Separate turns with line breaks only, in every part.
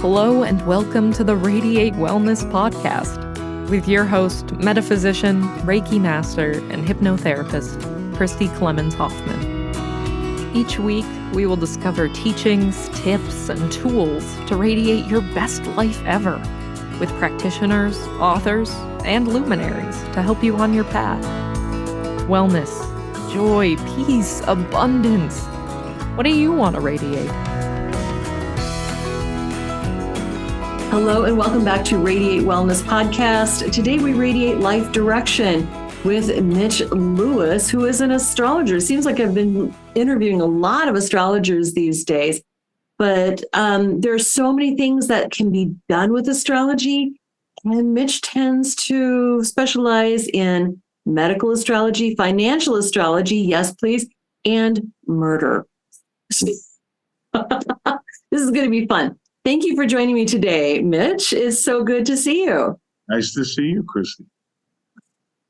Hello and welcome to the Radiate Wellness Podcast with your host, metaphysician, Reiki master, and hypnotherapist, Christy Clemens Hoffman. Each week, we will discover teachings, tips, and tools to radiate your best life ever with practitioners, authors, and luminaries to help you on your path. Wellness, joy, peace, abundance. What do you want to radiate?
Hello and welcome back to Radiate Wellness Podcast. Today we radiate life direction with Mitch Lewis, who is an astrologer. It seems like I've been interviewing a lot of astrologers these days, but there are so many things that can be done with astrology. And Mitch tends to specialize in medical astrology, financial astrology, yes, please, and murder. This is going to be fun. Thank you for joining me today, Mitch. It's so good to see you.
Nice to see you, Christy.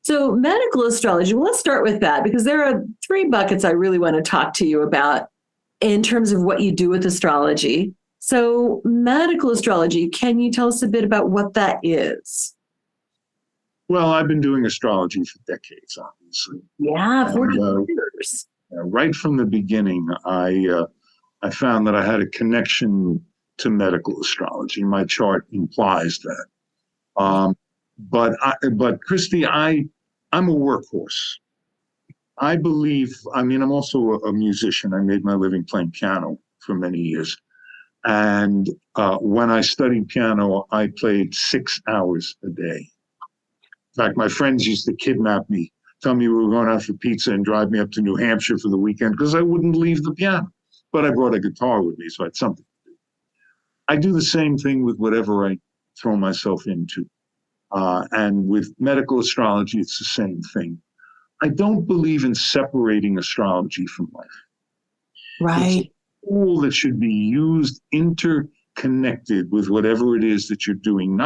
So medical astrology, well, let's start with that because there are three buckets I really want to talk to you about in terms of what you do with astrology. So medical astrology, can you tell us a bit about what that is?
Well, I've been doing astrology for decades, obviously.
Yeah, 40 years.
Right from the beginning, I found that I had a connection to medical astrology. My chart implies that. But Christy, I'm a workhorse. I'm also a musician. I made my living playing piano for many years. And when I studied piano, I played 6 hours a day. In fact, my friends used to kidnap me, tell me we were going out for pizza and drive me up to New Hampshire for the weekend because I wouldn't leave the piano. But I brought a guitar with me, so I had something. I do the same thing with whatever I throw myself into. And with medical astrology, it's the same thing. I don't believe in separating astrology from life.
Right.
It's a tool that should be used interconnected with whatever it is that you're doing.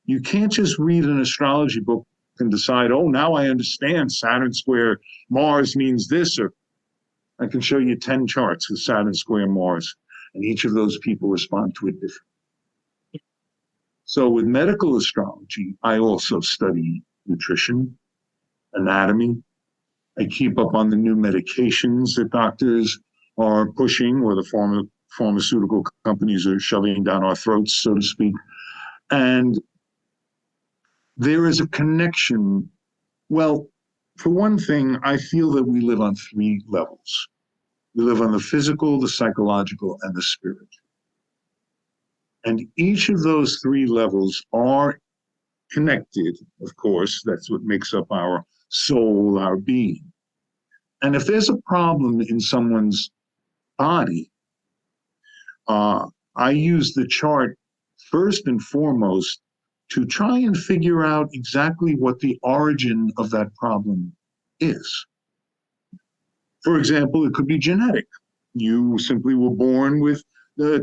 You can't just read an astrology book and decide, oh, now I understand Saturn square Mars means this, or I can show you 10 charts with Saturn square Mars. And each of those people respond to it differently. So with medical astrology, I also study nutrition, anatomy. I keep up on the new medications that doctors are pushing or the pharmaceutical companies are shoving down our throats, so to speak. And there is a connection. Well, for one thing, I feel that we live on three levels. We live on the physical, the psychological, and the spiritual. And each of those three levels are connected, of course. That's what makes up our soul, our being. And if there's a problem in someone's body, I use the chart first and foremost to try and figure out exactly what the origin of that problem is. For example, it could be genetic. You simply were born with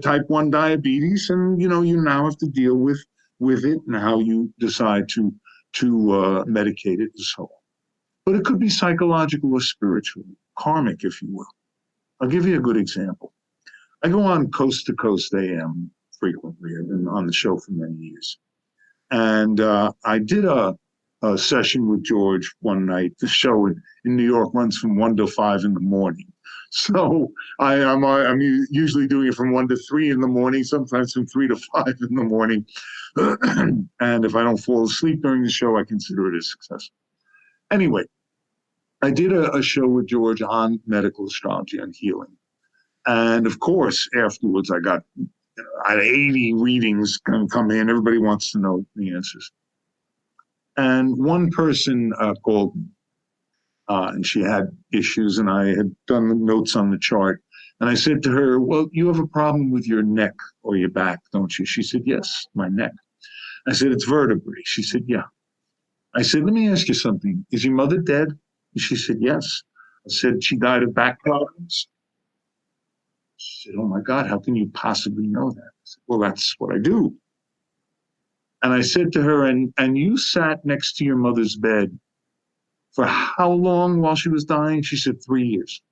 type 1 diabetes, and you now have to deal with it and how you decide to medicate it and so on. But it could be psychological or spiritual, karmic, if you will. I'll give you a good example. I go on Coast to Coast AM frequently. I've been on the show for many years. And I did a session with George one night. The show in New York runs from 1 to 5 in the morning. So I'm usually doing it from 1 to 3 in the morning, sometimes from 3 to 5 in the morning. And if I don't fall asleep during the show, I consider it a success. Anyway, I did a show with George on medical astrology and healing. And of course, afterwards, I had 80 readings come in. Everybody wants to know the answers. And one person called me, and she had issues, and I had done the notes on the chart. And I said to her, well, you have a problem with your neck or your back, don't you? She said, yes, my neck. I said, it's vertebrae. She said, yeah. I said, let me ask you something. Is your mother dead? And she said, yes. I said, she died of back problems. She said, oh my God, how can you possibly know that? I said, well, that's what I do. And I said to her, and you sat next to your mother's bed for how long while she was dying? She said, 3 years.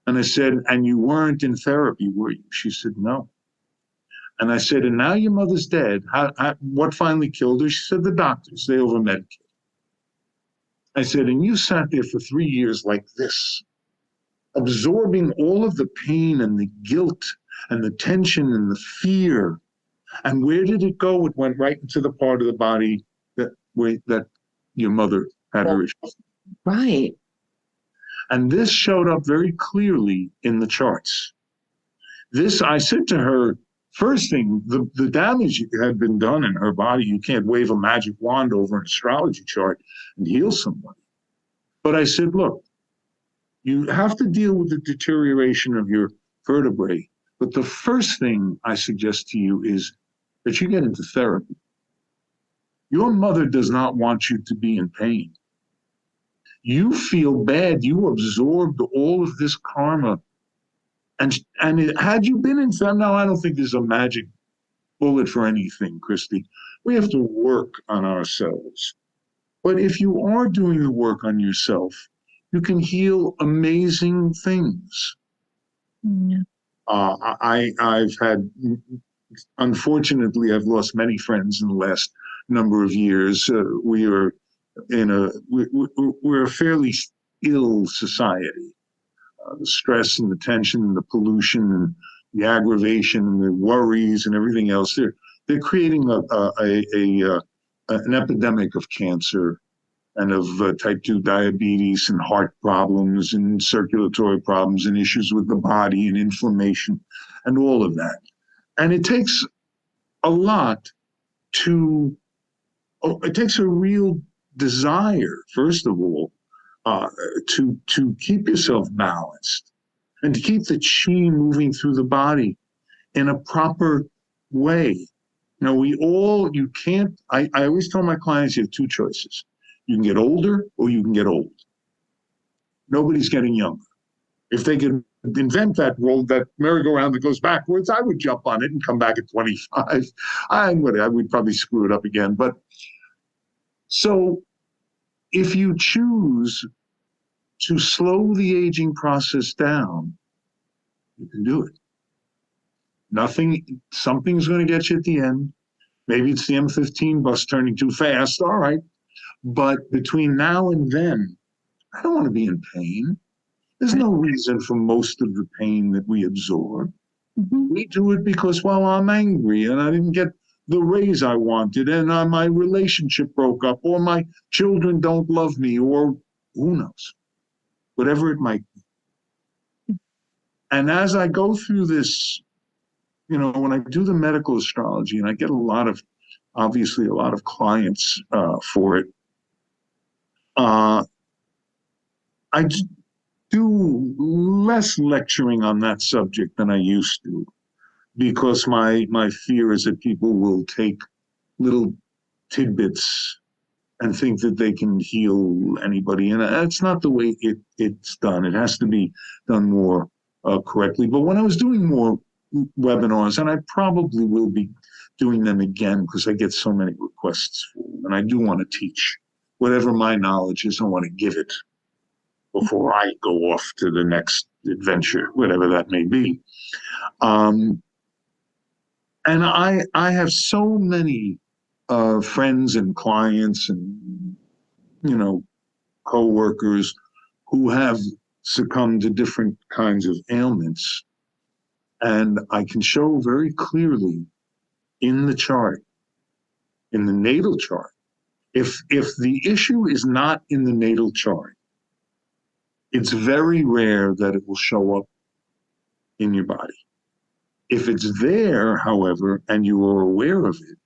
And I said, and you weren't in therapy, were you? She said, no. And I said, and now your mother's dead. What finally killed her? She said, the doctors, they over-medicated. I said, and you sat there for 3 years like this, absorbing all of the pain and the guilt and the tension and the fear. And where did it go? It went right into the part of the body that your mother had her issues.
Right.
And this showed up very clearly in the charts. This, I said to her, first thing, the damage had been done in her body. You can't wave a magic wand over an astrology chart and heal somebody. But I said, look, you have to deal with the deterioration of your vertebrae. But the first thing I suggest to you is that you get into therapy. Your mother does not want you to be in pain. You feel bad. You absorbed all of this karma. And had you been in therapy, now I don't think there's a magic bullet for anything, Christy. We have to work on ourselves. But if you are doing the work on yourself, you can heal amazing things.
Yeah.
I've had, unfortunately, I've lost many friends in the last number of years. We're a fairly ill society. The stress and the tension and the pollution and the aggravation and the worries and everything else, they're creating an epidemic of cancer and of type 2 diabetes and heart problems and circulatory problems and issues with the body and inflammation and all of that. And it takes a lot it takes a real desire, first of all, to keep yourself balanced and to keep the chi moving through the body in a proper way. Now, you can't, I always tell my clients you have two choices. You can get older or you can get old. Nobody's getting younger. If they could invent that merry-go-round that goes backwards, I would jump on it and come back at 25. I would probably screw it up again. But so if you choose to slow the aging process down, you can do it. Something's going to get you at the end. Maybe it's the M15 bus turning too fast. All right. But between now and then, I don't want to be in pain. There's no reason for most of the pain that we absorb. Mm-hmm. We do it because, well, I'm angry and I didn't get the raise I wanted and my relationship broke up or my children don't love me or who knows, whatever it might be. And as I go through this, when I do the medical astrology, and I get obviously a lot of clients for it, I do less lecturing on that subject than I used to, because my fear is that people will take little tidbits and think that they can heal anybody. And that's not the way it's done. It has to be done more correctly. But when I was doing more webinars, and I probably will be doing them again because I get so many requests for them, and I do want to teach. Whatever my knowledge is, I want to give it before I go off to the next adventure, whatever that may be. And I have so many friends and clients and, co-workers who have succumbed to different kinds of ailments. And I can show very clearly in the chart, in the natal chart, if the issue is not in the natal chart, it's very rare that it will show up in your body. If it's there, however, and you are aware of it,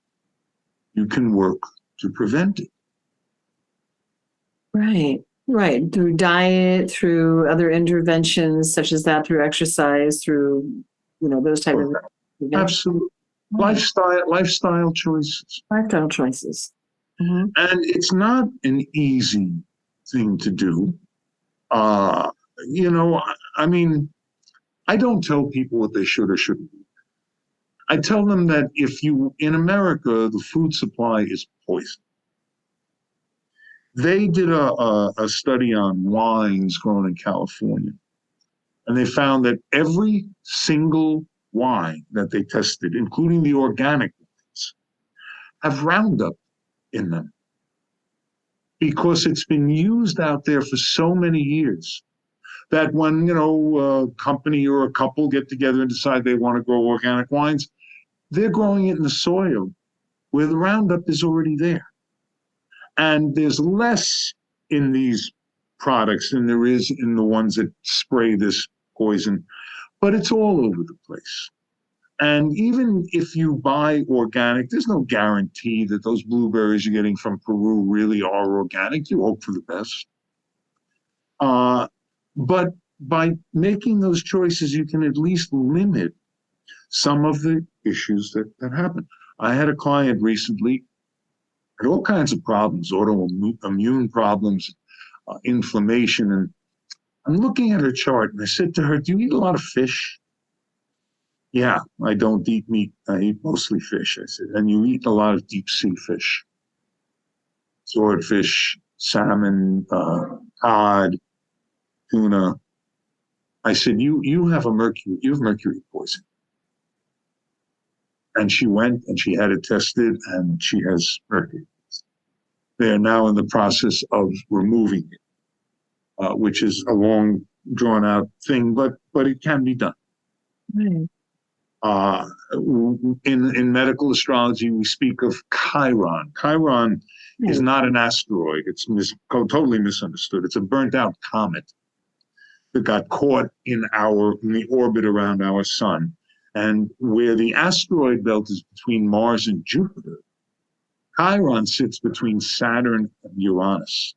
you can work to prevent it.
Right. Through diet, through other interventions such as that, through exercise, through, those type of.
Absolutely. Lifestyle choices.
Lifestyle choices. Mm-hmm.
And it's not an easy thing to do. I don't tell people what they should or shouldn't do. I tell them that in America, the food supply is poison. They did a study on wines grown in California, and they found that every single Y that they tested, including the organic ones, have Roundup in them because it's been used out there for so many years that when, a company or a couple get together and decide they want to grow organic wines, they're growing it in the soil where the Roundup is already there. And there's less in these products than there is in the ones that spray this poison, but it's all over the place. And even if you buy organic, there's no guarantee that those blueberries you're getting from Peru really are organic. You hope for the best. But by making those choices, you can at least limit some of the issues that happen. I had a client recently, had all kinds of problems, autoimmune problems, inflammation. And I'm looking at her chart and I said to her, do you eat a lot of fish? Yeah, I don't eat meat. I eat mostly fish. I said, and you eat a lot of deep sea fish, swordfish, salmon, cod, tuna. I said, you have mercury poison. And she went and she had it tested and she has mercury. They are now in the process of removing it, which is a long, drawn-out thing, but it can be done.
Right.
In medical astrology, we speak of Chiron. Chiron is not an asteroid. It's totally misunderstood. It's a burnt-out comet that got caught in the orbit around our sun. And where the asteroid belt is between Mars and Jupiter, Chiron sits between Saturn and Uranus.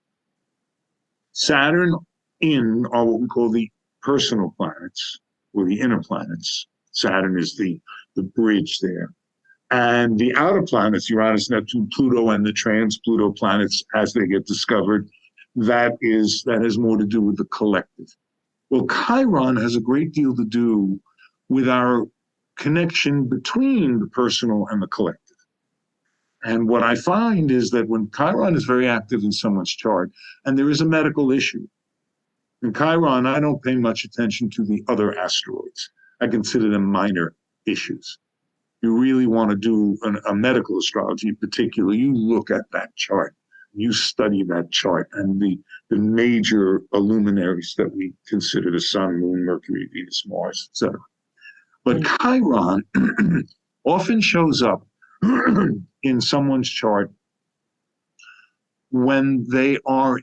Saturn are what we call the personal planets, or the inner planets. Saturn is the bridge there. And the outer planets, Uranus, Neptune, Pluto, and the trans-Pluto planets, as they get discovered, that has more to do with the collective. Well, Chiron has a great deal to do with our connection between the personal and the collective. And what I find is that when Chiron is very active in someone's chart, and there is a medical issue, in Chiron, I don't pay much attention to the other asteroids. I consider them minor issues. You really want to do a medical astrology in particular, you look at that chart, you study that chart and the major luminaries that we consider the sun, moon, Mercury, Venus, Mars, etc. But Chiron often shows up in someone's chart when they are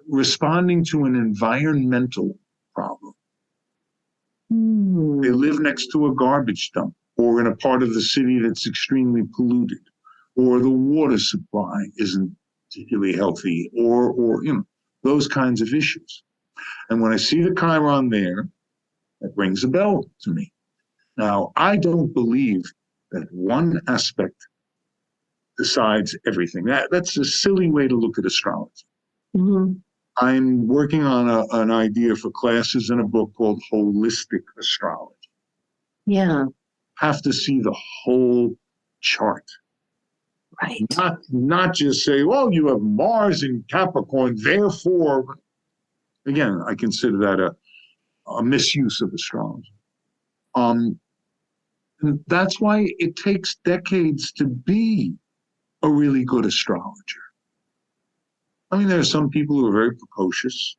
responding to an environmental problem. They live next to a garbage dump or in a part of the city that's extremely polluted, or the water supply isn't particularly healthy, or those kinds of issues. And when I see the Chiron there, that rings a bell to me. Now, I don't believe that one aspect decides everything. That's a silly way to look at astrology. Mm-hmm. I'm working on an idea for classes in a book called Holistic Astrology.
Yeah.
Have to see the whole chart.
Right.
Not just say, well, you have Mars in Capricorn, therefore, again, I consider that a misuse of astrology. And that's why it takes decades to be a really good astrologer. I mean, there are some people who are very precocious.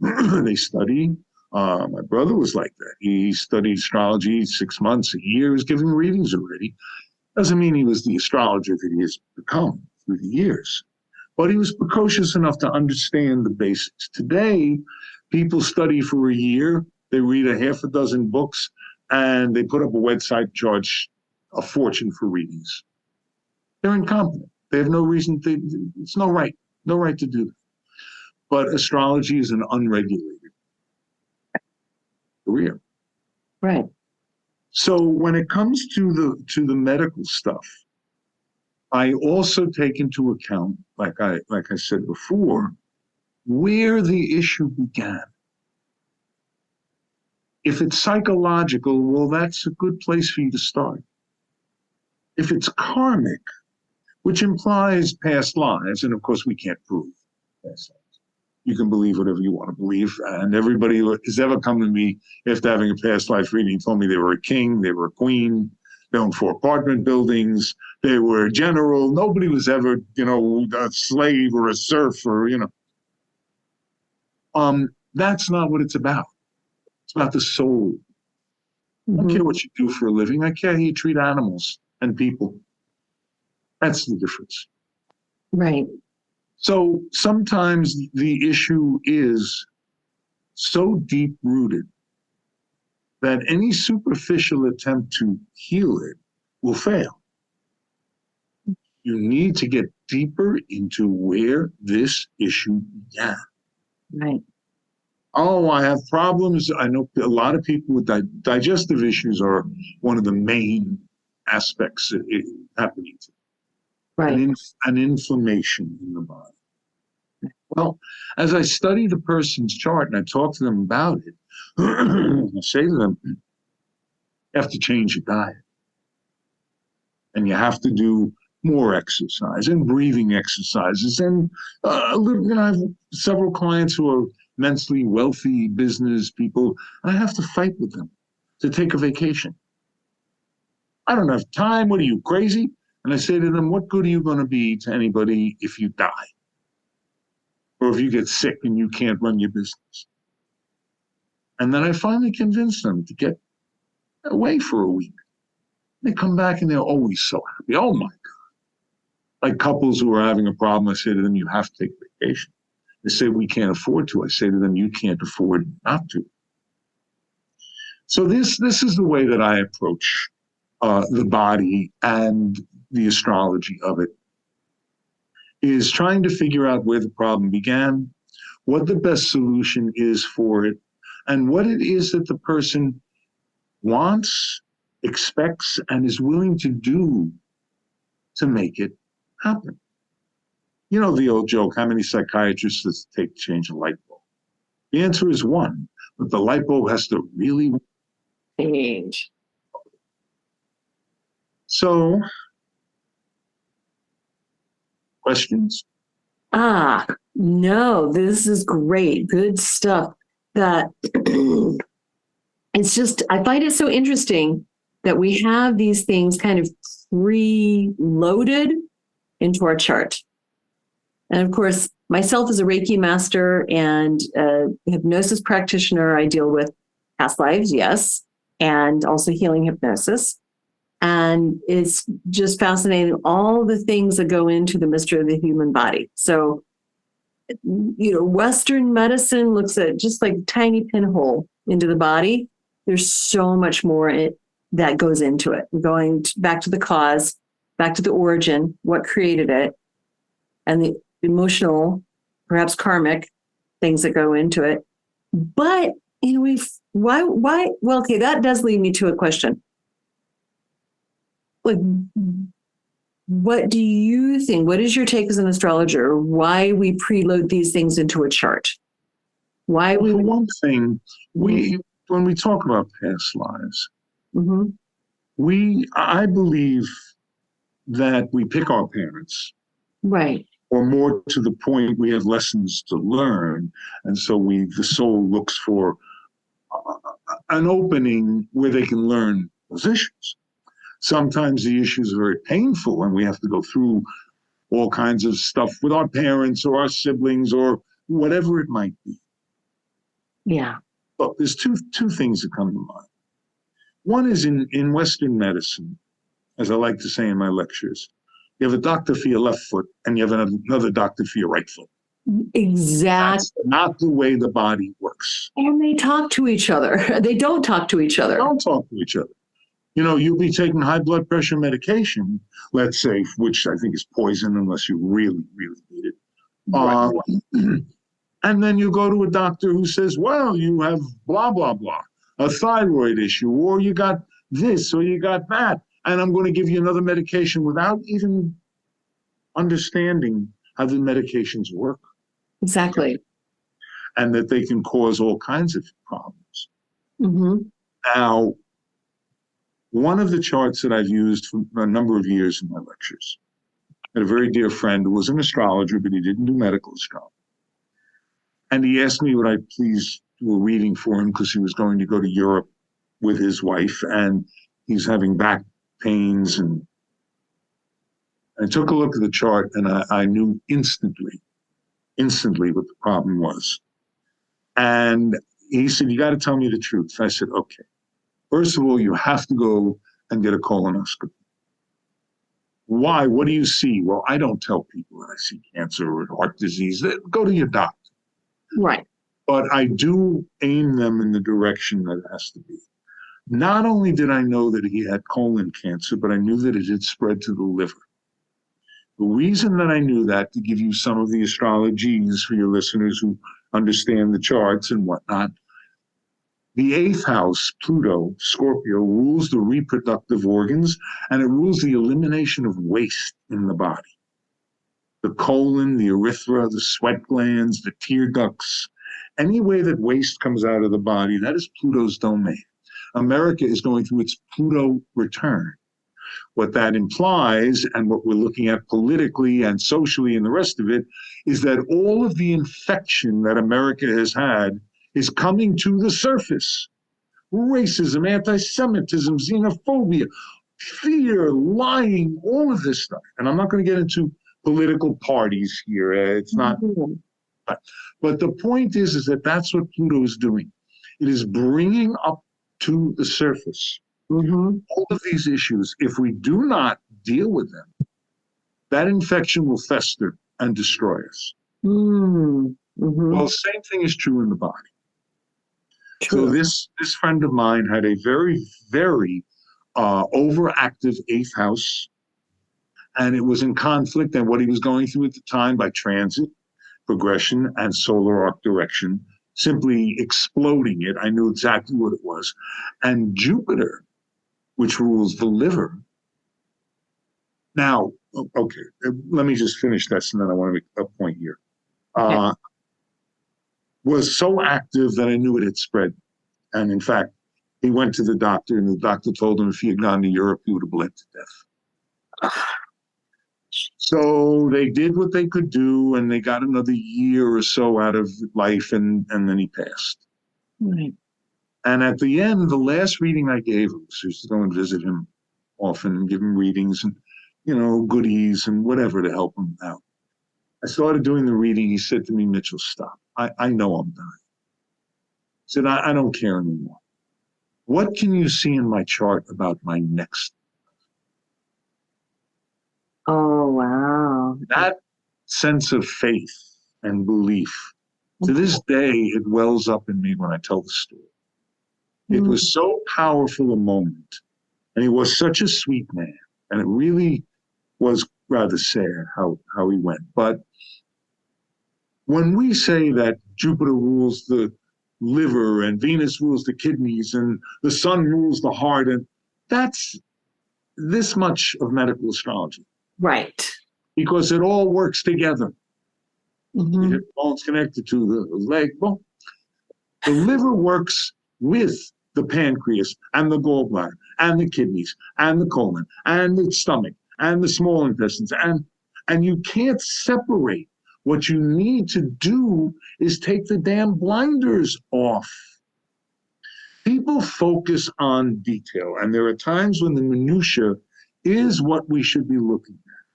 They study. My brother was like that. He studied astrology 6 months, a year. He was giving readings already. Doesn't mean he was the astrologer that he has become through the years. But he was precocious enough to understand the basics. Today, people study for a year. They read a half a dozen books, and they put up a website, charge a fortune for readings. They're incompetent. They have no reason it's no right to do that. But astrology is an unregulated career.
Right.
So when it comes to the medical stuff, I also take into account, like I said before, where the issue began. If it's psychological, well, that's a good place for you to start. If it's karmic, which implies past lives, and of course we can't prove past lives, You can believe whatever you want to believe. And everybody who's ever come to me after having a past life reading told me they were a king, they were a queen, they owned 4 apartment buildings, they were a general. Nobody was ever, a slave or a serf or, That's not what it's about. It's about the soul. I don't care what you do for a living. I care how you treat animals and people. That's the difference.
Right.
So sometimes the issue is so deep-rooted that any superficial attempt to heal it will fail. You need to get deeper into where this issue began.
Right.
Oh, I have problems. I know a lot of people with digestive issues are one of the main aspects happening to
Right.
an inflammation in the body. Well, as I study the person's chart and I talk to them about it, I say to them, you have to change your diet. And you have to do more exercise and breathing exercises. And I have several clients who are immensely wealthy business people. I have to fight with them to take a vacation. I don't have time. What are you, crazy? And I say to them, what good are you going to be to anybody if you die? Or if you get sick and you can't run your business? And then I finally convince them to get away for a week. They come back and they're always so happy. Oh my God. Like couples who are having a problem, I say to them, you have to take vacation. They say, we can't afford to. I say to them, you can't afford not to. So this is the way that I approach the body and the astrology of it, is trying to figure out where the problem began, what the best solution is for it, and what it is that the person wants, expects, and is willing to do to make it happen. You know the old joke, how many psychiatrists does it take to change a light bulb? The answer is 1, but the light bulb has to really
change.
So, questions?
No, this is great. Good stuff. That it's just, I find it so interesting that we have these things kind of preloaded into our chart. And of course, myself as a Reiki master and a hypnosis practitioner, I deal with past lives, yes, and also healing hypnosis. And it's just fascinating, all the things that go into the mystery of the human body. So, Western medicine looks at just like a tiny pinhole into the body. There's so much more that goes into it. Going back to the cause, back to the origin, what created it, and the emotional, perhaps karmic things that go into it. But, why, well, okay, that does lead me to a question. Like, what do you think? What is your take as an astrologer? Why we preload these things into a chart? Why we?
For one thing, when we talk about past lives, I believe that we pick our parents,
right?
Or more to the point, we have lessons to learn, and so the soul looks for an opening where they can learn positions. Sometimes the issues are very painful and we have to go through all kinds of stuff with our parents or our siblings or whatever it might be.
Yeah.
But there's two things that come to mind. One is in Western medicine, as I like to say in my lectures, you have a doctor for your left foot and you have another doctor for your right foot.
Exactly.
That's not the way the body works.
And they talk to each other. They don't talk to each other.
They don't talk to each other. You'll be taking high blood pressure medication, let's say, which I think is poison unless you really, really need it.
Right.
And then you go to a doctor who says, well, you have blah, blah, blah, a thyroid issue, or you got this, or you got that. And I'm going to give you another medication without even understanding how the medications work.
Exactly.
And that they can cause all kinds of problems.
Mm-hmm.
Now, one of the charts that I've used for a number of years in my lectures, I had a very dear friend who was an astrologer, but he didn't do medical astrology. And he asked me would I please do a reading for him because he was going to go to Europe with his wife and he's having back pains. And I took a look at the chart and I knew instantly what the problem was. And he said, you got to tell me the truth. I said, okay. First of all, you have to go and get a colonoscopy. Why? What do you see? Well, I don't tell people that I see cancer or heart disease. Go to your doctor.
Right.
But I do aim them in the direction that it has to be. Not only did I know that he had colon cancer, but I knew that it had spread to the liver. The reason that I knew that, to give you some of the astrologies for your listeners who understand the charts and whatnot, the eighth house, Pluto, Scorpio, rules the reproductive organs and it rules the elimination of waste in the body. The colon, the urethra, the sweat glands, the tear ducts, any way that waste comes out of the body, that is Pluto's domain. America is going through its Pluto return. What that implies, and what we're looking at politically and socially and the rest of it, is that all of the infection that America has had is coming to the surface. Racism, anti-Semitism, xenophobia, fear, lying, all of this stuff. And I'm not going to get into political parties here. It's not. But the point is that that's what Pluto is doing. It is bringing up to the surface all of these issues. If we do not deal with them, that infection will fester and destroy us. Well, same thing is true in the body. True. So this friend of mine had a very, very overactive eighth house, and it was in conflict and what he was going through at the time by transit, progression, and solar arc direction, simply exploding it. I knew exactly what it was. And Jupiter, which rules the liver. Now, okay, let me just finish this and then I want to make a point here. Was so active that I knew it had spread. And in fact, he went to the doctor and the doctor told him if he had gone to Europe, he would have bled to death. So they did what they could do and they got another year or so out of life and then he passed.
Right.
And at the end, the last reading I gave him, so I used to go and visit him often and give him readings and, goodies and whatever to help him out. I started doing the reading. He said to me, Mitchell, stop. I know I'm dying. He said, I don't care anymore. What can you see in my chart about my next?
Oh, wow.
That sense of faith and belief, to this day, it wells up in me when I tell the story. It was so powerful a moment, and he was such a sweet man, and it really was rather sad how he went. But when we say that Jupiter rules the liver and Venus rules the kidneys and the sun rules the heart, and that's this much of medical astrology.
Right.
Because it all works together. The hip bone's connected to the leg. Well, the liver works with the pancreas and the gallbladder and the kidneys and the colon and the stomach and the small intestines. And you can't separate. What you need to do is take the damn blinders off. People focus on detail, and there are times when the minutia is what we should be looking at.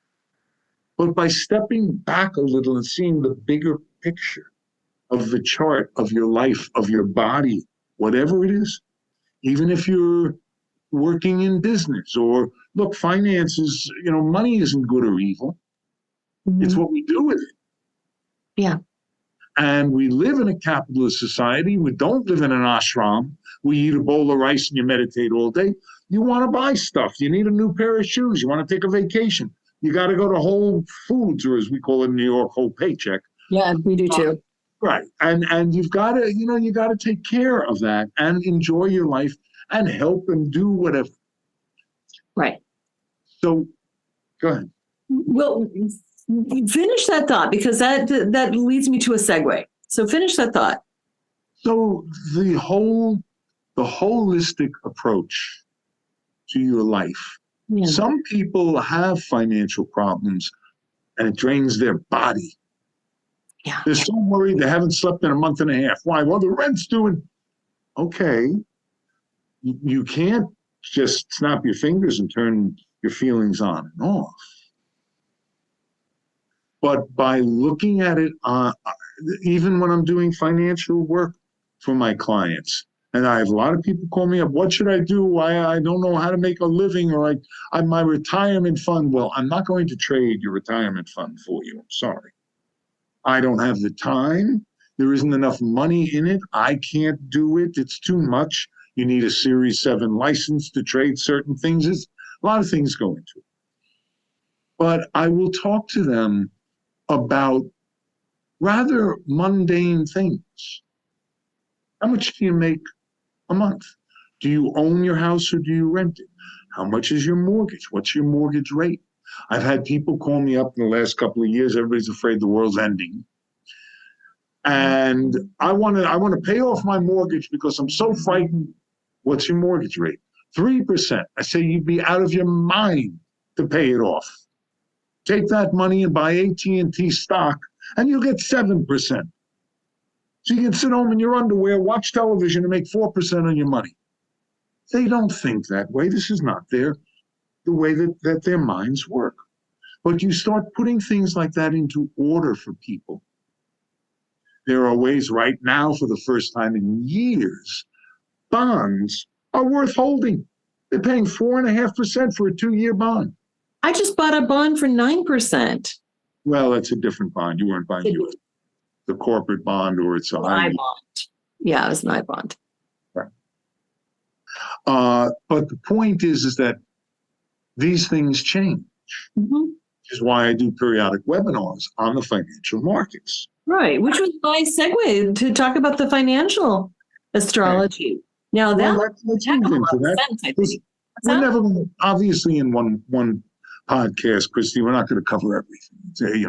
But by stepping back a little and seeing the bigger picture of the chart of your life, of your body, whatever it is, even if you're working in business or look, finances, money isn't good or evil. It's what we do with it.
Yeah.
And we live in a capitalist society. We don't live in an ashram. We eat a bowl of rice and you meditate all day. You want to buy stuff. You need a new pair of shoes. You want to take a vacation. You got to go to Whole Foods, or as we call it in New York, Whole Paycheck.
Yeah, we do too.
Right. And you've got to, you got to take care of that and enjoy your life and help and do whatever.
Right.
So go ahead.
Well, finish that thought, because that leads me to a segue. So finish that thought.
So the holistic approach to your life. Yeah. Some people have financial problems and it drains their body.
Yeah.
They're so worried they haven't slept in a month and a half. Why? Well, the rent's due. Okay. You can't just snap your fingers and turn your feelings on and off. But by looking at it, even when I'm doing financial work for my clients, and I have a lot of people call me up, what should I do? I don't know how to make a living, or I'm my retirement fund. Well, I'm not going to trade your retirement fund for you. I'm sorry. I don't have the time. There isn't enough money in it. I can't do it. It's too much. You need a Series 7 license to trade certain things. There's a lot of things go into it. But I will talk to them about rather mundane things. How much do you make a month? Do you own your house or do you rent it? How much is your mortgage? What's your mortgage rate? I've had people call me up in the last couple of years. Everybody's afraid the world's ending. And I want to pay off my mortgage because I'm so frightened. What's your mortgage rate? 3%. I say you'd be out of your mind to pay it off. Take that money and buy AT&T stock, and you'll get 7%. So you can sit home in your underwear, watch television, and make 4% on your money. They don't think that way. This is not the way that their minds work. But you start putting things like that into order for people. There are ways right now, for the first time in years, bonds are worth holding. They're paying 4.5% for a 2-year bond.
I just bought a bond for 9%.
Well, that's a different bond. You weren't buying the corporate bond, or it's a high
bond. Yeah, it was an I bond.
Right. But the point is that these things change. Mm-hmm. Which is why I do periodic webinars on the financial markets.
Right, which was my segue to talk about the financial astrology. Right. Now
let's move into that. We're never, obviously, in one podcast, Christy, we're not going to cover everything.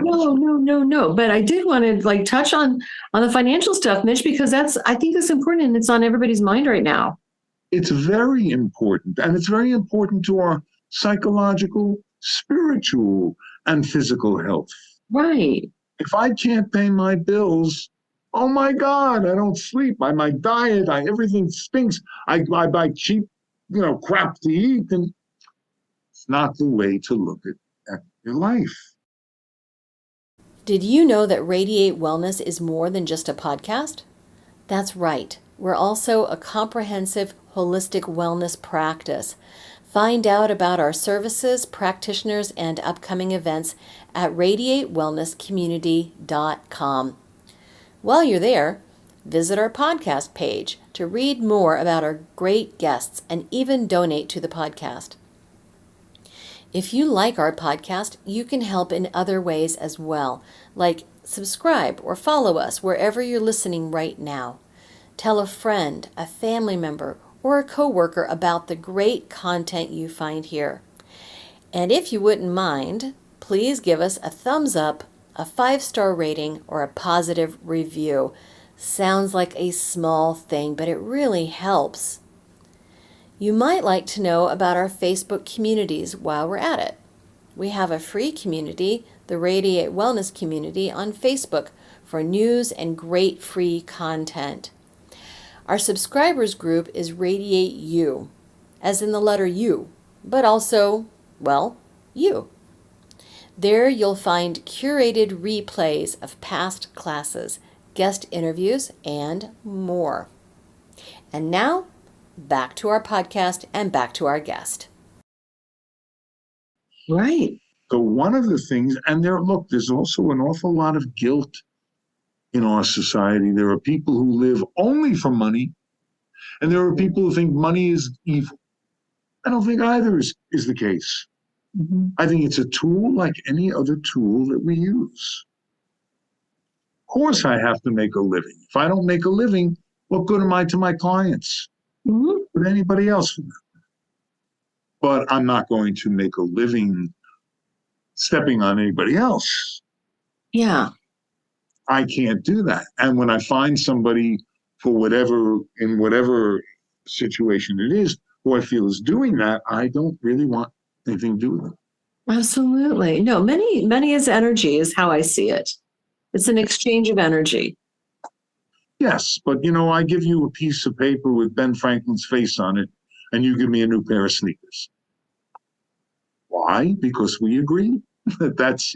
No. But I did want to touch on the financial stuff, Mitch, because I think that's important and it's on everybody's mind right now.
It's very important, and it's very important to our psychological, spiritual, and physical health.
Right.
If I can't pay my bills, oh my God, I don't sleep. My diet, everything stinks. I buy cheap, crap to eat, and it's not the way to look at your life.
Did you know that Radiate Wellness is more than just a podcast? That's right. We're also a comprehensive, holistic wellness practice. Find out about our services, practitioners, and upcoming events at radiatewellnesscommunity.com. While you're there, visit our podcast page to read more about our great guests and even donate to the podcast. If you like our podcast, you can help in other ways as well, like subscribe or follow us wherever you're listening right now. Tell a friend, a family member, or a coworker about the great content you find here. And if you wouldn't mind, please give us a thumbs up, a 5-star rating, or a positive review. Sounds like a small thing, but it really helps. You might like to know about our Facebook communities while we're at it. We have a free community, the Radiate Wellness Community, on Facebook for news and great free content. Our subscribers group is Radiate You, as in the letter U, but also, you. There you'll find curated replays of past classes, guest interviews, and more. And now, back to our podcast and back to our guest.
Right.
So one of the things, and there's also an awful lot of guilt in our society. There are people who live only for money, and there are people who think money is evil. I don't think either is the case. Mm-hmm. I think it's a tool like any other tool that we use. Of course, I have to make a living. If I don't make a living, what good am I to my clients? Mm-hmm. But anybody else for that? But I'm not going to make a living stepping on anybody else.
Yeah.
I can't do that. And when I find somebody in whatever situation it is, who I feel is doing that, I don't really want anything to do with it.
Absolutely. No, money is energy is how I see it. It's an exchange of energy.
Yes, but I give you a piece of paper with Ben Franklin's face on it, and you give me a new pair of sneakers. Why? Because we agree that that's,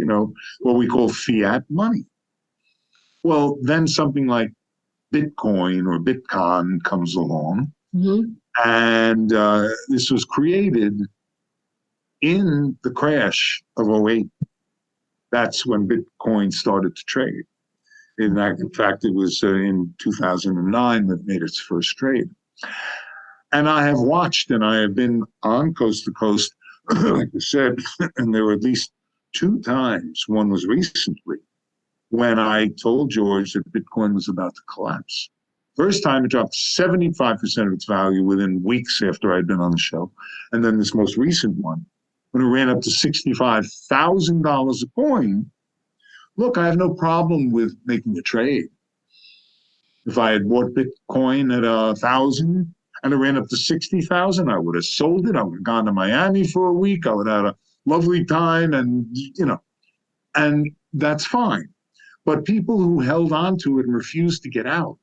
what we call fiat money. Well, then something like Bitcoin or Bitcoin comes along, and this was created in the crash of '08. That's when Bitcoin started to trade. In fact, it was in 2009 that made its first trade. And I have watched, and I have been on coast to coast, like I said, and there were at least 2 times. One was recently when I told George that Bitcoin was about to collapse. First time it dropped 75% of its value within weeks after I'd been on the show. And then this most recent one, when it ran up to $65,000 a coin. Look, I have no problem with making a trade. If I had bought Bitcoin at 1,000 and it ran up to 60,000, I would have sold it. I would have gone to Miami for a week. I would have had a lovely time, and that's fine. But people who held on to it and refused to get out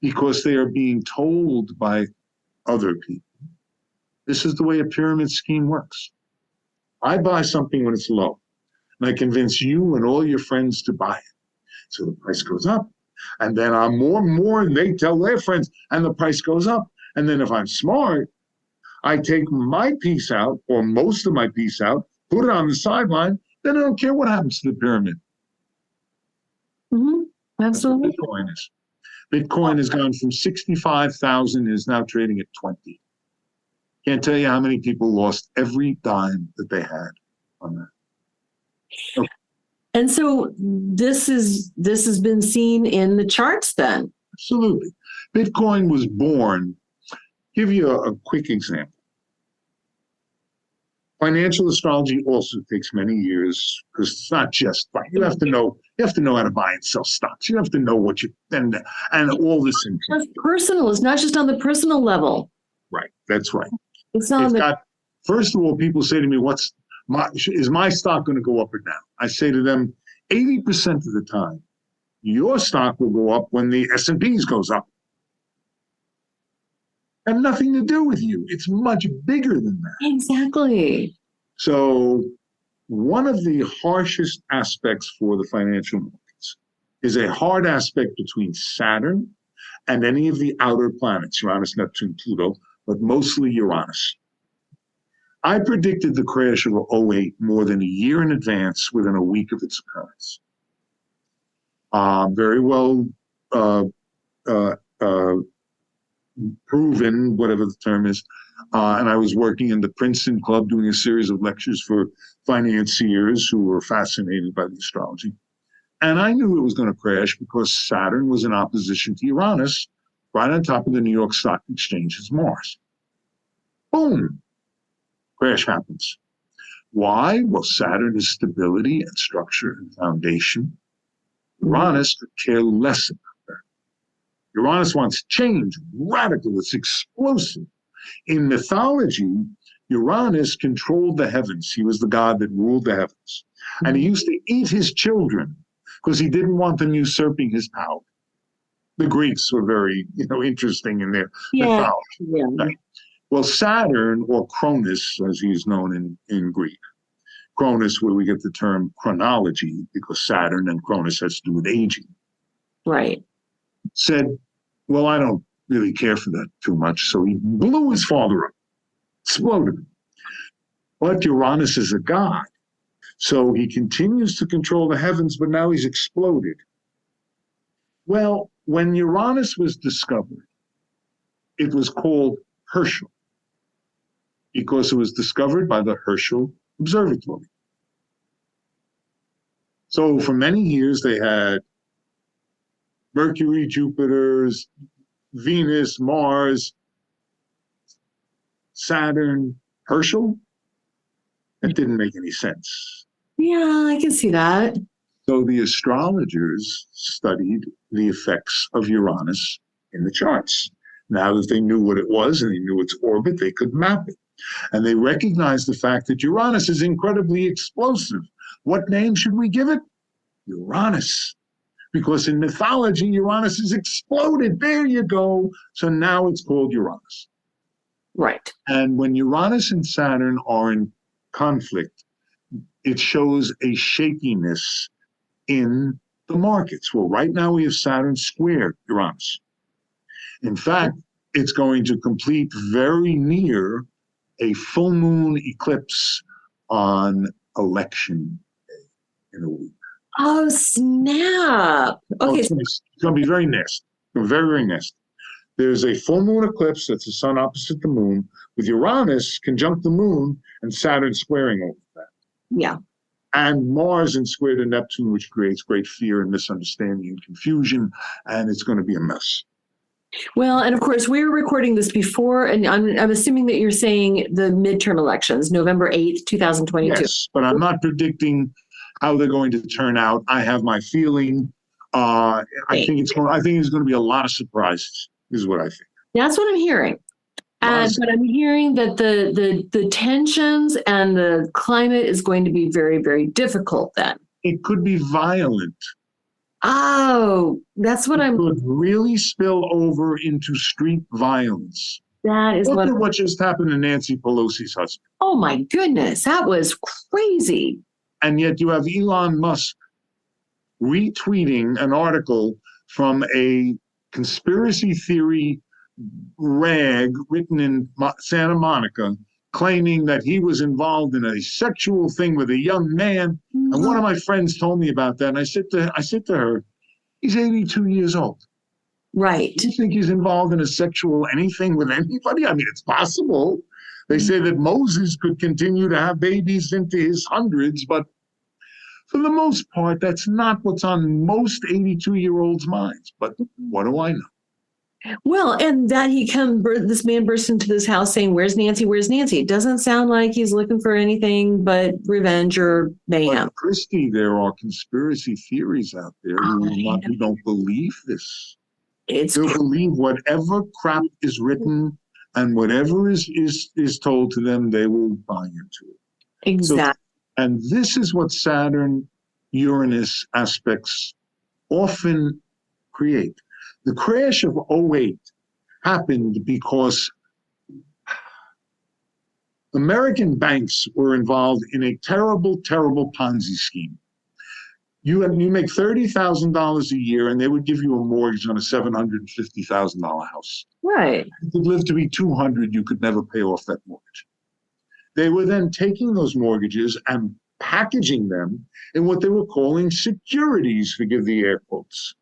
because they are being told by other people, this is the way a pyramid scheme works. I buy something when it's low, and I convince you and all your friends to buy it. So the price goes up, and then I'm more and more, and they tell their friends, and the price goes up. And then if I'm smart, I take my piece out, or most of my piece out, put it on the sideline, then I don't care what happens to the pyramid.
Absolutely.
Bitcoin is. Bitcoin has gone from 65,000 and is now trading at 20. Can't tell you how many people lost every dime that they had on that. Okay.
And so this has been seen in the charts then.
Absolutely. Bitcoin was born. Give you a quick example. Financial astrology also takes many years because it's not just you have to know how to buy and sell stocks. You have to know what you and all this.
It's personal. It's not just on the personal level.
Right. That's right.
It's not.
First of all, people say to me, is my stock going to go up or down? I say to them, 80% of the time, your stock will go up when the S&P goes up. And nothing to do with you. It's much bigger than that.
Exactly.
So one of the harshest aspects for the financial markets is a hard aspect between Saturn and any of the outer planets, Uranus, Neptune, Pluto, but mostly Uranus. I predicted the crash of '08 more than a year in advance within a week of its occurrence. Very well proven, whatever the term is. And I was working in the Princeton Club doing a series of lectures for financiers who were fascinated by the astrology. And I knew it was going to crash because Saturn was in opposition to Uranus, right on top of the New York Stock Exchange's Mars. Boom! Crash happens. Why? Well, Saturn is stability and structure and foundation. Uranus could care less about that. Uranus wants change, radical, it's explosive. In mythology, Uranus controlled the heavens. He was the god that ruled the heavens. And he used to eat his children because he didn't want them usurping his power. The Greeks were very, interesting in their mythology.
Yeah.
Right? Well, Saturn, or Cronus, as he's known in Greek, Cronus, where we get the term chronology, because Saturn and Cronus has to do with aging.
Right.
Said, well, I don't really care for that too much. So he blew his father up, exploded him. But Uranus is a god. So he continues to control the heavens, but now he's exploded. Well, when Uranus was discovered, it was called Herschel, because it was discovered by the Herschel Observatory. So for many years, they had Mercury, Jupiter, Venus, Mars, Saturn, Herschel. It didn't make any sense.
Yeah, I can see that.
So the astrologers studied the effects of Uranus in the charts. Now that they knew what it was and they knew its orbit, they could map it. And they recognized the fact that Uranus is incredibly explosive. What name should we give it? Uranus. Because in mythology, Uranus has exploded. There you go. So now it's called Uranus.
Right.
And when Uranus and Saturn are in conflict, it shows a shakiness in the markets. Well, right now we have Saturn square Uranus. In fact, it's going to complete very near a full moon eclipse on election day in a week.
Oh, snap. Okay.
It's going to be very nasty. Very, very nasty. There's a full moon eclipse that's the sun opposite the moon, with Uranus conjunct the moon and Saturn squaring over that.
Yeah.
And Mars in square to Neptune, which creates great fear and misunderstanding and confusion, and it's going to be a mess.
Well, and of course, we were recording this before, and I'm assuming that you're saying the midterm elections, November 8th, 2022.
Yes, but I'm not predicting how they're going to turn out. I have my feeling. I think it's going to be a lot of surprises, is what I think.
That's what I'm hearing. But I'm hearing that the tensions and the climate is going to be very, very difficult then.
It could be violent.
Oh, that's what
It could really spill over into street violence.
That is
Look at what just happened to Nancy Pelosi's husband.
Oh my goodness, that was crazy.
And yet you have Elon Musk retweeting an article from a conspiracy theory rag written in Santa Monica, claiming that he was involved in a sexual thing with a young man. Mm-hmm. And one of my friends told me about that. And I said to her, he's 82 years old.
Right.
Do you think he's involved in a sexual anything with anybody? I mean, it's possible. They say that Moses could continue to have babies into his hundreds, but for the most part, that's not what's on most 82-year-olds' minds. But what do I know?
Well, and that this man burst into this house saying, "Where's Nancy? Where's Nancy?" It doesn't sound like he's looking for anything but revenge or mayhem.
But Christy, there are conspiracy theories out there who don't believe this. They'll believe whatever crap is written and whatever is told to them, they will buy into it.
Exactly.
And this is what Saturn-Uranus aspects often create. The crash of 2008 happened because American banks were involved in a terrible, terrible Ponzi scheme. You make $30,000 a year, and they would give you a mortgage on a $750,000 house.
Right.
If you lived to be 200, you could never pay off that mortgage. They were then taking those mortgages and packaging them in what they were calling securities, forgive the air quotes.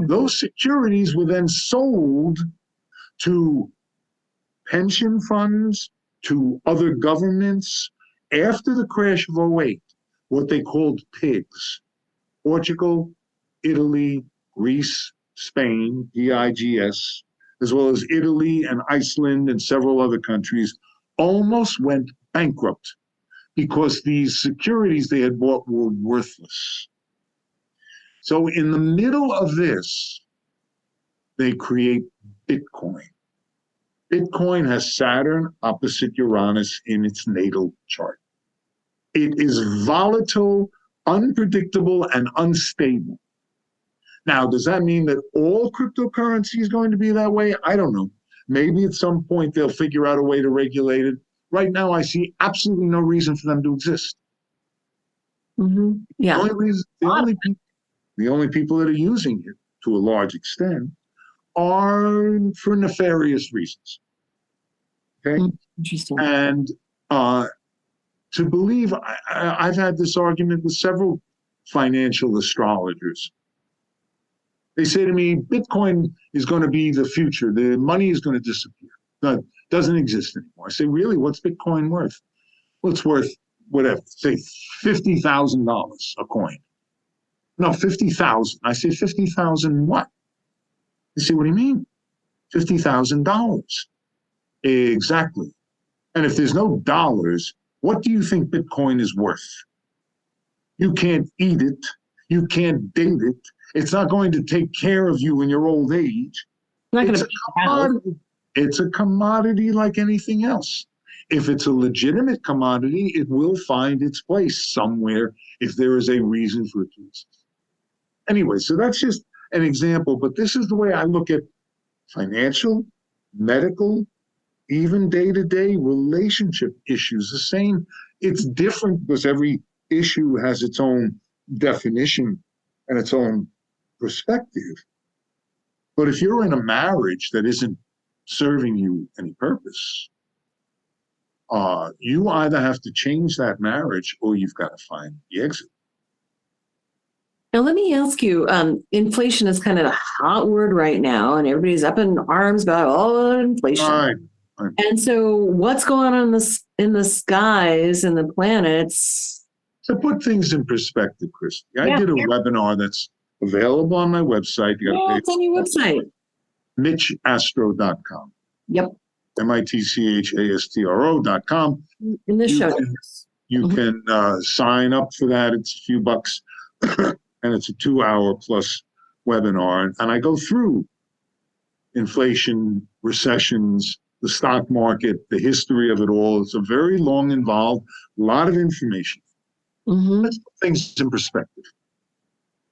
Those securities were then sold to pension funds, to other governments. After the crash of 2008, what they called PIGS, Portugal, Italy, Greece, Spain, PIGS, as well as Italy and Iceland and several other countries, almost went bankrupt because these securities they had bought were worthless. So in the middle of this, they create Bitcoin. Bitcoin has Saturn opposite Uranus in its natal chart. It is volatile, unpredictable, and unstable. Now, does that mean that all cryptocurrency is going to be that way? I don't know. Maybe at some point they'll figure out a way to regulate it. Right now, I see absolutely no reason for them to exist.
Mm-hmm. Yeah.
The only people that are using it to a large extent are for nefarious reasons. Okay?
Interesting.
And to believe, I've had this argument with several financial astrologers. They say to me, Bitcoin is going to be the future. The money is going to disappear. No, it doesn't exist anymore. I say, really? What's Bitcoin worth? Well, it's worth whatever, say $50,000 a coin. No, 50,000. I say 50,000 what? You see what do you mean? $50,000. Exactly. And if there's no dollars, what do you think Bitcoin is worth? You can't eat it. You can't date it. It's not going to take care of you in your old age. It's a commodity like anything else. If it's a legitimate commodity, it will find its place somewhere if there is a reason for it to exist. Anyway, so that's just an example, but this is the way I look at financial, medical, even day-to-day relationship issues. The same, it's different because every issue has its own definition and its own perspective. But if you're in a marriage that isn't serving you any purpose, you either have to change that marriage or you've got to find the exit.
Now, let me ask you, inflation is kind of a hot word right now, and everybody's up in arms about all inflation.
Right.
And so what's going on in the skies and the planets?
To put things in perspective, Christy, I did a webinar that's available on my website.
It's on your website.
MitchAstro.com.
Yep.
MitchAstro.com.
In the show notes.
You can sign up for that. It's a few bucks. And it's a 2-hour plus webinar. And I go through inflation, recessions, the stock market, the history of it all. It's a very long, involved, a lot of information. Let's put things in perspective.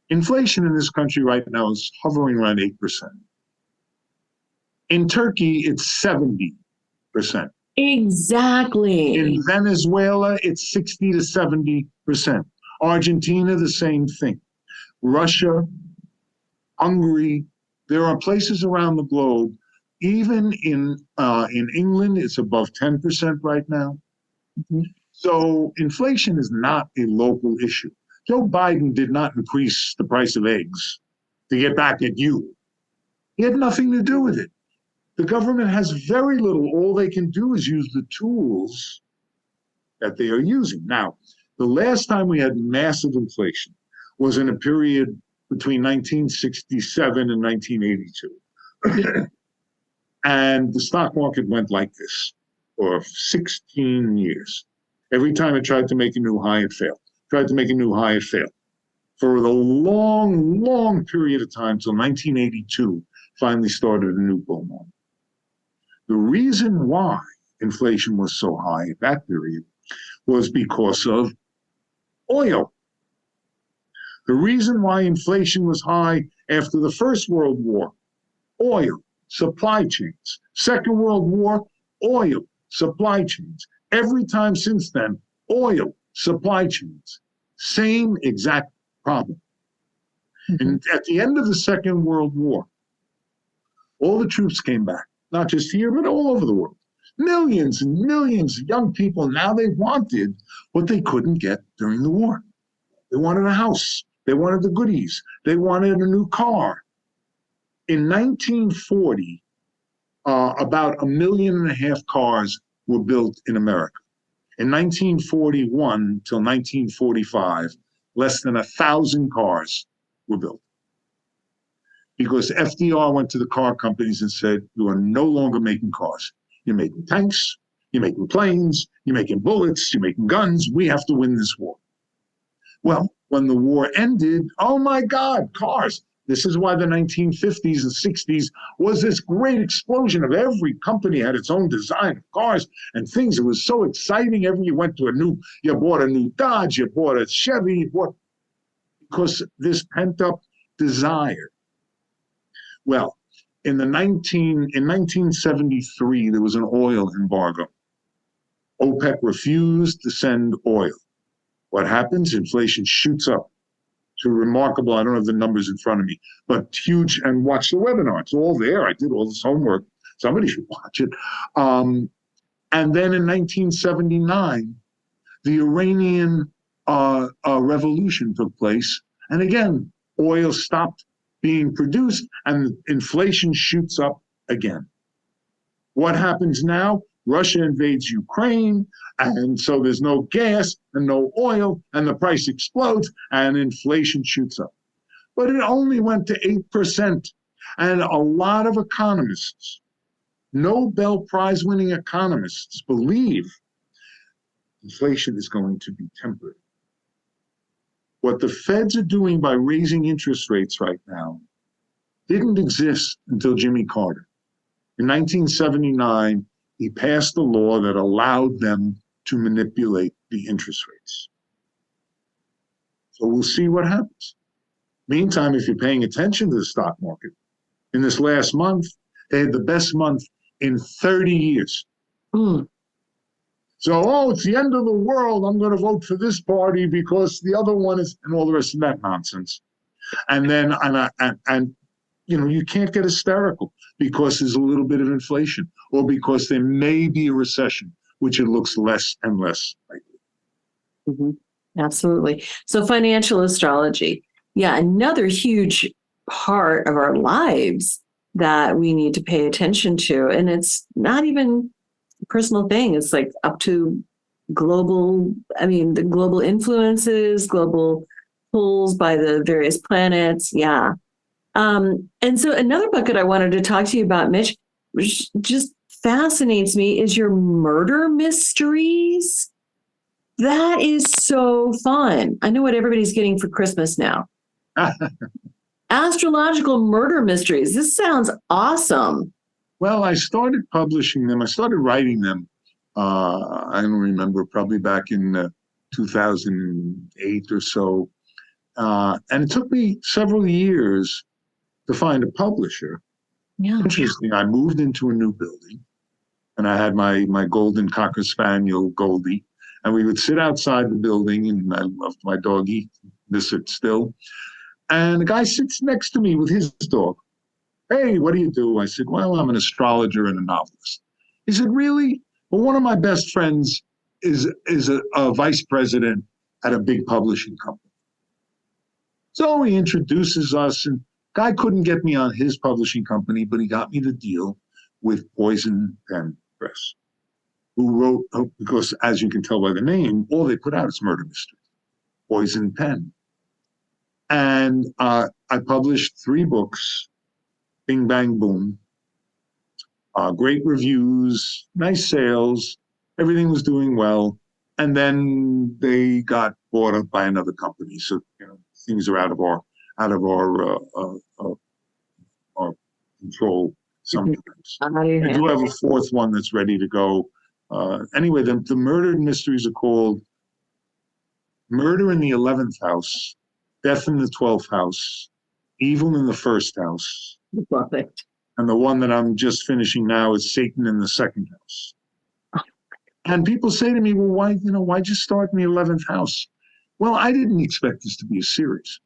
Inflation in this country right now is hovering around 8%. In Turkey, it's 70%.
Exactly.
In Venezuela, it's 60 to 70%. Argentina, the same thing. Russia, Hungary, there are places around the globe. Even in England, it's above 10% right now. So inflation is not a local issue. Joe Biden did not increase the price of eggs to get back at you. He had nothing to do with it. The government has very little. All they can do is use the tools that they are using. Now, the last time we had massive inflation was in a period between 1967 and 1982. And the stock market went like this for 16 years. Every time it tried to make a new high, it failed. Tried to make a new high, it failed. For the long, long period of time, till 1982, finally started a new bull market. The reason why inflation was so high at that period was because of oil. The reason why inflation was high after the First World War, oil, supply chains. Second World War, oil, supply chains. Every time since then, oil, supply chains. Same exact problem. And at the end of the Second World War, all the troops came back, not just here, but all over the world. Millions and millions of young people, now they wanted what they couldn't get during the war. They wanted a house. They wanted the goodies. They wanted a new car. In 1940, about 1.5 million cars were built in America. In 1941 till 1945, less than 1,000 cars were built. Because FDR went to the car companies and said, you are no longer making cars. You're making tanks, you're making planes, you're making bullets, you're making guns. We have to win this war. Well, when the war ended, oh my God, cars. This is why the 1950s and 60s was this great explosion of every company had its own design of cars and things. It was so exciting. You went to you bought a new Dodge, you bought a Chevy, because this pent-up desire. Well, in 1973, there was an oil embargo. OPEC refused to send oil. What happens? Inflation shoots up to remarkable, I don't have the numbers in front of me, but huge, and watch the webinar. It's all there. I did all this homework. Somebody should watch it. And then in 1979, the Iranian revolution took place. And again, oil stopped being produced and inflation shoots up again. What happens now? Russia invades Ukraine, and so there's no gas and no oil, and the price explodes, and inflation shoots up. But it only went to 8%. And a lot of economists, Nobel Prize-winning economists, believe inflation is going to be temporary. What the Feds are doing by raising interest rates right now didn't exist until Jimmy Carter. In 1979, he passed a law that allowed them to manipulate the interest rates. So we'll see what happens. Meantime, if you're paying attention to the stock market, in this last month, they had the best month in 30 years.
Mm.
So, it's the end of the world. I'm going to vote for this party because the other one is, and all the rest of that nonsense. And then, you can't get hysterical because there's a little bit of inflation or because there may be a recession, which it looks less and less likely.
Mm-hmm. Absolutely. So financial astrology. Yeah, another huge part of our lives that we need to pay attention to. And it's not even a personal thing. It's like up to the global influences, global pulls by the various planets. Yeah. And so another bucket I wanted to talk to you about, Mitch, which just fascinates me, is your murder mysteries. That is so fun. I know what everybody's getting for Christmas now. Astrological murder mysteries. This sounds awesome.
Well, I started publishing them. I started writing them. I don't remember, probably back in 2008 or so. And it took me several years to find a publisher.
Yeah.
Interesting. I moved into a new building, and I had my golden Cocker Spaniel, Goldie, and we would sit outside the building, and I loved my doggie, miss it still. And the guy sits next to me with his dog. Hey, what do you do? I said, well, I'm an astrologer and a novelist. He said, really? Well, one of my best friends is a vice president at a big publishing company. So he introduces us, and guy couldn't get me on his publishing company, but he got me the deal with Poison Pen Press, who wrote, because as you can tell by the name, all they put out is murder mysteries, Poison Pen. And I published 3 books, Bing Bang Boom, great reviews, nice sales, everything was doing well. And then they got bought up by another company. So, things are out of our control sometimes. I do have a 4th one that's ready to go. Anyway, the murder mysteries are called Murder in the 11th House, Death in the 12th House, Evil in the First House.
Perfect.
And the one that I'm just finishing now is Satan in the 2nd House. And people say to me, well, why'd you start in the 11th house? Well, I didn't expect this to be a series.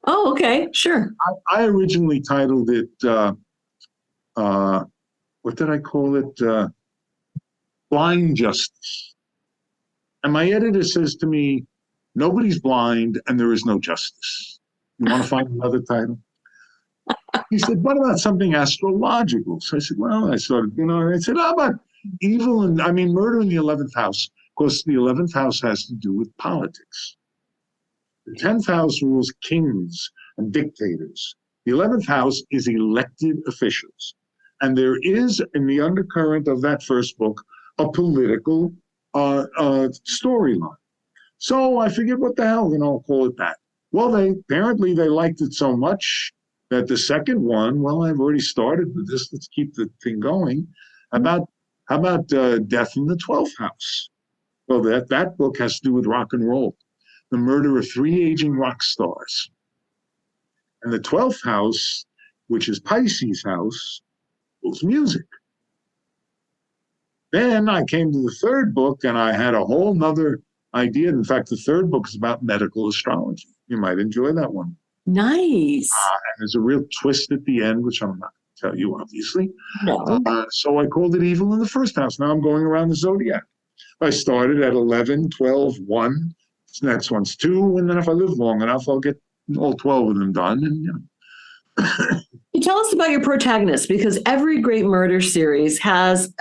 Oh, okay, sure.
I originally titled it, what did I call it? Blind Justice. And my editor says to me, nobody's blind and there is no justice. You want to find another title? He said, what about something astrological? So I said, well, I started, and I said, how about murder in the 11th house? Because the 11th house has to do with politics. The 10th house rules kings and dictators. The 11th house is elected officials. And there is, in the undercurrent of that first book, a political storyline. So I figured, what the hell, I'll call it that. Well, apparently they liked it so much that the second one, well, I've already started with this. Let's keep the thing going. How about Death in the 12th House? Well, that book has to do with rock and roll, the murder of 3 aging rock stars. And the 12th house, which is Pisces' house, was music. Then I came to the 3rd book, and I had a whole nother idea. In fact, the 3rd book is about medical astrology. You might enjoy that one.
Nice.
And there's a real twist at the end, which I'm not going to tell you, obviously.
No.
So I called it Evil in the First House. Now I'm going around the zodiac. I started at 11, 12, 1. This next one's 2. And then if I live long enough, I'll get all 12 of them done. And,
You tell us about your protagonist, because every great murder series has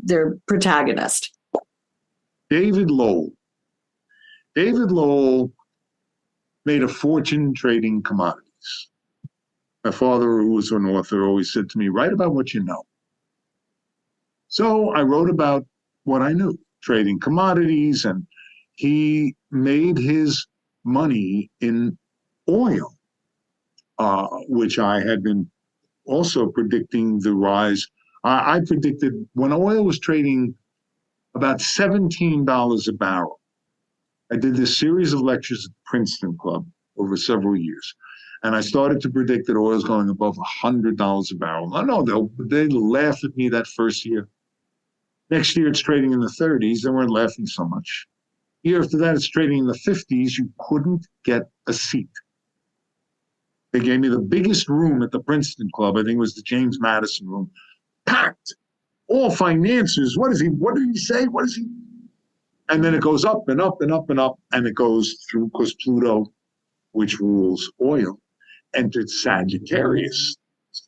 their protagonist.
David Lowell. David Lowell made a fortune trading commodities. My father, who was an author, always said to me, write about what you know. So I wrote about what I knew, trading commodities, and he made his money in oil, which I had been also predicting the rise. I predicted when oil was trading about $17 a barrel. I did this series of lectures at Princeton Club over several years. And I started to predict that oil's going above $100 a barrel. I know they laugh at me that first year. Next year, it's trading in the 30s. They weren't laughing so much. Year after that, it's trading in the 50s. You couldn't get a seat. They gave me the biggest room at the Princeton Club. I think it was the James Madison room. Packed. All financiers. What did he say? What is he? And then it goes up and up and up and up. And it goes through, because Pluto, which rules oil, entered Sagittarius,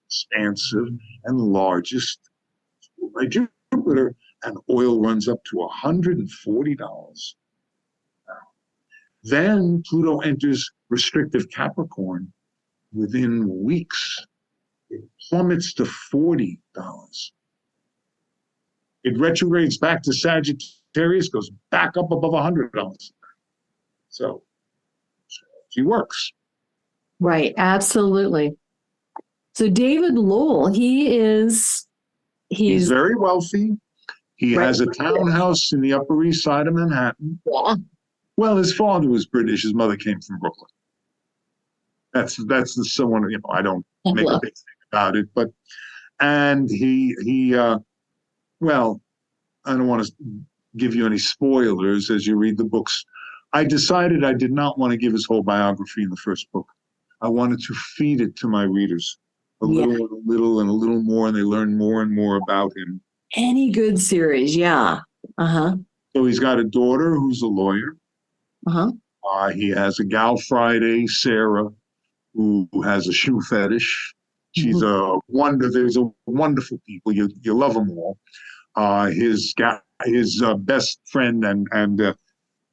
expansive and largest by Jupiter, and oil runs up to $140. Then Pluto enters restrictive Capricorn. Within weeks, it plummets to $40. It retrogrades back to Sagittarius, goes back up above $100. So she works.
Right, absolutely. So David Lowell, he's
very wealthy. He has a townhouse in the Upper East Side of Manhattan.
Yeah.
Well, his father was British. His mother came from Brooklyn. That's someone, I don't make a big thing about it, but, and well, I don't want to give you any spoilers as you read the books. I decided I did not want to give his whole biography in the first book. I wanted to feed it to my readers a little and a little more, and they learn more and more about him.
Any good series, yeah. Uh-huh.
So he's got a daughter who's a lawyer.
Uh-huh.
He has a gal Friday, Sarah, who has a shoe fetish. She's there's a wonderful people. You love them all. His best friend and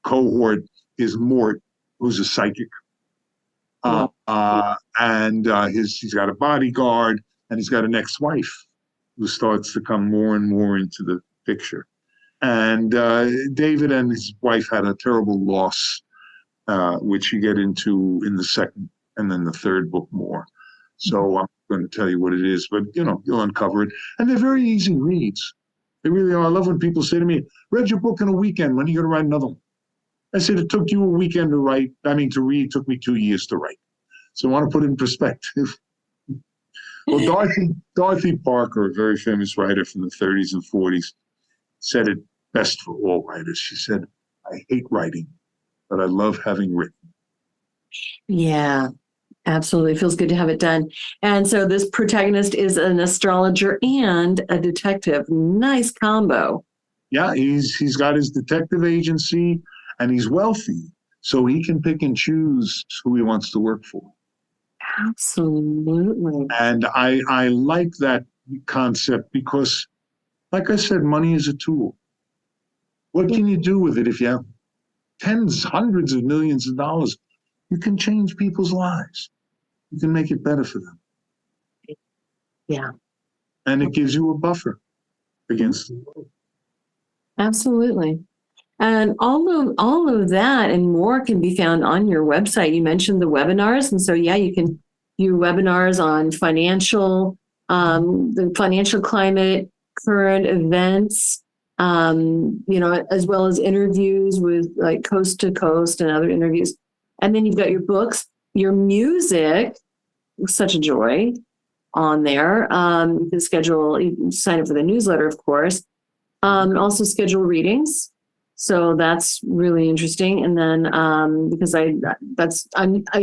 cohort is Mort, who's a psychic. And he's got a bodyguard, and he's got an ex-wife who starts to come more and more into the picture. And David and his wife had a terrible loss, which you get into in the second and then the third book more. So I'm going to tell you what it is, but you'll uncover it. And they're very easy reads. They really are. I love when people say to me, read your book in a weekend. When are you going to write another one? I said, it took you a weekend to read. Took me 2 years to write. So I want to put it in perspective. Well, Dorothy Parker, a very famous writer from the 30s and 40s, said it best for all writers. She said, I hate writing, but I love having written.
Yeah, absolutely. It feels good to have it done. And so this protagonist is an astrologer and a detective. Nice combo.
Yeah, he's got his detective agency, and he's wealthy, so he can pick and choose who he wants to work for.
Absolutely.
And I like that concept because, like I said, money is a tool. What can you do with it if you have tens, hundreds of millions of dollars? You can change people's lives. You can make it better for them.
Yeah.
And it gives you a buffer against the world.
Absolutely. And all of that and more can be found on your website. You mentioned the webinars. And so, you can do webinars on the financial climate, current events, as well as interviews with like Coast to Coast and other interviews. And then you've got your books, your music, such a joy on there. You can sign up for the newsletter, of course. Also schedule readings. So that's really interesting. And then because I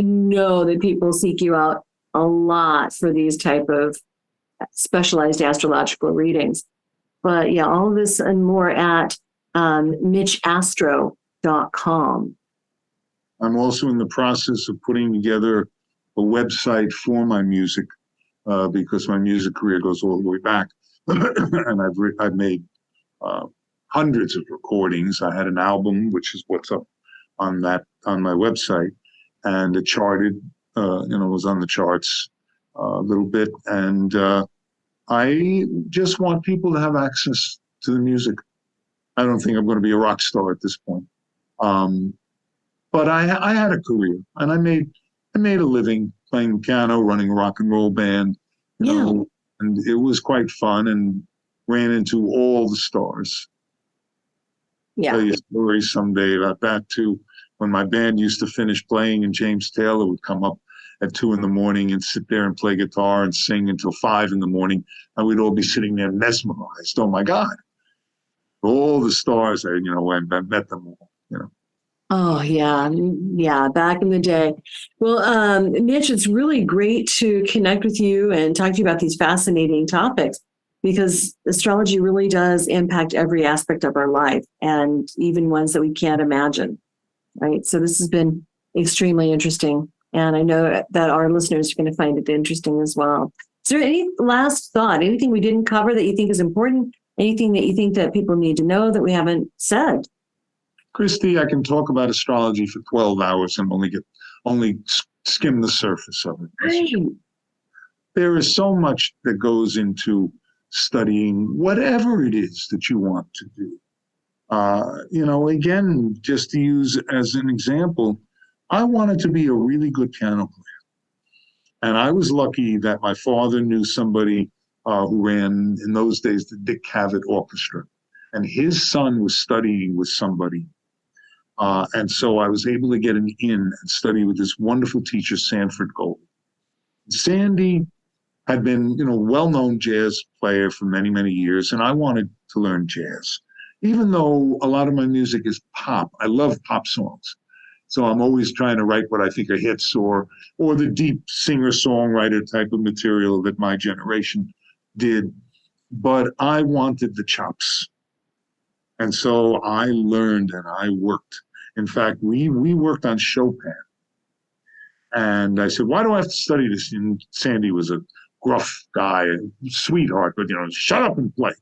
know that people seek you out a lot for these type of specialized astrological readings. But yeah, all of this and more at mitchastro.com.
I'm also in the process of putting together a website for my music because my music career goes all the way back. And I've made hundreds of recordings. I had an album, which is what's up on my website, and it charted, was on the charts a little bit. And I just want people to have access to the music. I don't think I'm going to be a rock star at this point. But I had a career, and I made a living playing the piano, running a rock and roll band, and it was quite fun, and ran into all the stars.
Yeah.
Tell you a story someday about that too. When my band used to finish playing and James Taylor would come up at 2 a.m. and sit there and play guitar and sing until 5 a.m. And we'd all be sitting there mesmerized. Oh my God. All the stars, I met them all,
Oh, yeah. Yeah. Back in the day. Well, Mitch, it's really great to connect with you and talk to you about these fascinating topics because astrology really does impact every aspect of our life and even ones that we can't imagine. Right. So this has been extremely interesting. And I know that our listeners are going to find it interesting as well. Is there any last thought, anything we didn't cover that you think is important? Anything that you think that people need to know that we haven't said?
Christy, I can talk about astrology for 12 hours and only skim the surface of it.
Right.
There is so much that goes into studying whatever it is that you want to do. Again, just to use as an example, I wanted to be a really good piano player. And I was lucky that my father knew somebody who ran, in those days, the Dick Cavett Orchestra. And his son was studying with somebody. And so I was able to get an in and study with this wonderful teacher, Sanford Gold. Sandy had been, well-known jazz player for many, many years, and I wanted to learn jazz. Even though a lot of my music is pop, I love pop songs. So I'm always trying to write what I think are hits or the deep singer-songwriter type of material that my generation did. But I wanted the chops. And so I learned and I worked. In fact, we worked on Chopin. And I said, why do I have to study this? And Sandy was a gruff guy, a sweetheart, but, shut up and play.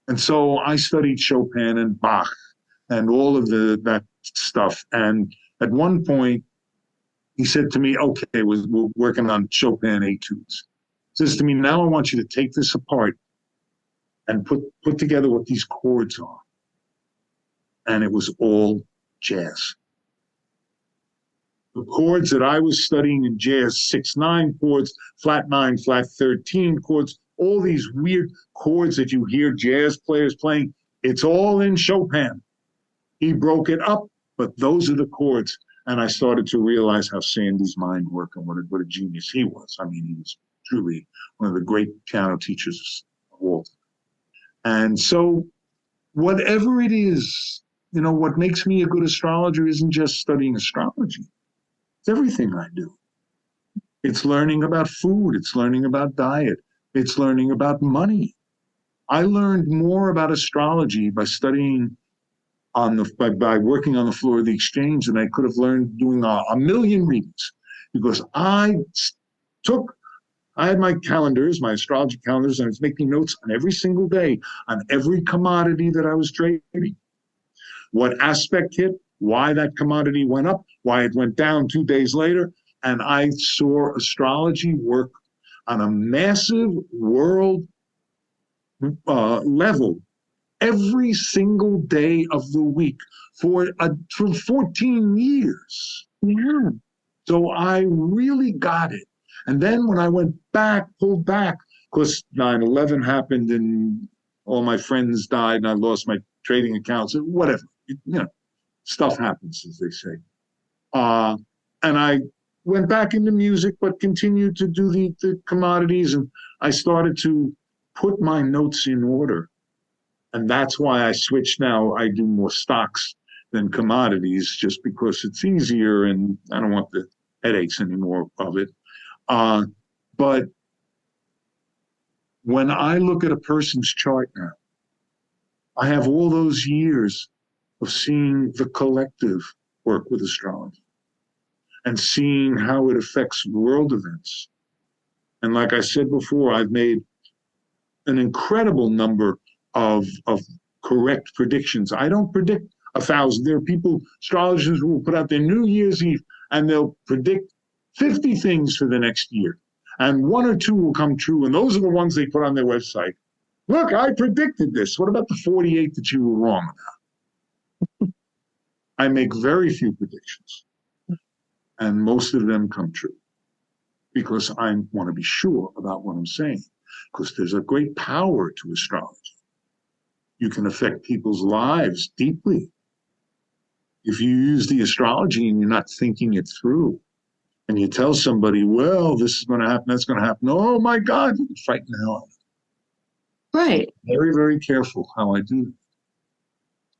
And so I studied Chopin and Bach and all of that stuff. And at one point, he said to me, okay, we're working on Chopin etudes. He says to me, now I want you to take this apart and put together what these chords are. And it was all jazz. The chords that I was studying in jazz, 6/9 chords, flat 9, flat 13 chords, all these weird chords that you hear jazz players playing, it's all in Chopin. He broke it up, but those are the chords. And I started to realize how Sandy's mind worked and what a genius he was. I mean, he was truly one of the great piano teachers of all time. And so whatever it is, what makes me a good astrologer isn't just studying astrology. It's everything I do. It's learning about food. It's learning about diet. It's learning about money. I learned more about astrology by studying by working on the floor of the exchange than I could have learned doing a million readings, because I had my calendars, my astrology calendars, and I was making notes on every single day on every commodity that I was trading. What aspect hit, why that commodity went up, why it went down 2 days later. And I saw astrology work on a massive world level every single day of the week for 14 years.
Yeah.
So I really got it. And then when I pulled back, because 9/11 happened and all my friends died and I lost my trading accounts, whatever, stuff happens, as they say. And I went back into music, but continued to do the commodities. And I started to put my notes in order. And that's why I switched now. I do more stocks than commodities just because it's easier and I don't want the headaches anymore of it. But when I look at a person's chart now, I have all those years of seeing the collective work with astrology and seeing how it affects world events. And like I said before, I've made an incredible number of correct predictions. I don't predict 1,000. There are astrologers who will put out their New Year's Eve and they'll predict 50 things for the next year. And 1 or 2 will come true. And those are the ones they put on their website. Look, I predicted this. What about the 48 that you were wrong about? I make very few predictions. And most of them come true because I want to be sure about what I'm saying, because there's a great power to astrology. You can affect people's lives deeply if you use the astrology and you're not thinking it through. and you tell somebody, well, this is going to happen, that's going to happen. Oh my God, you can frighten the hell out of them.
Right.
Very, very careful how I do it.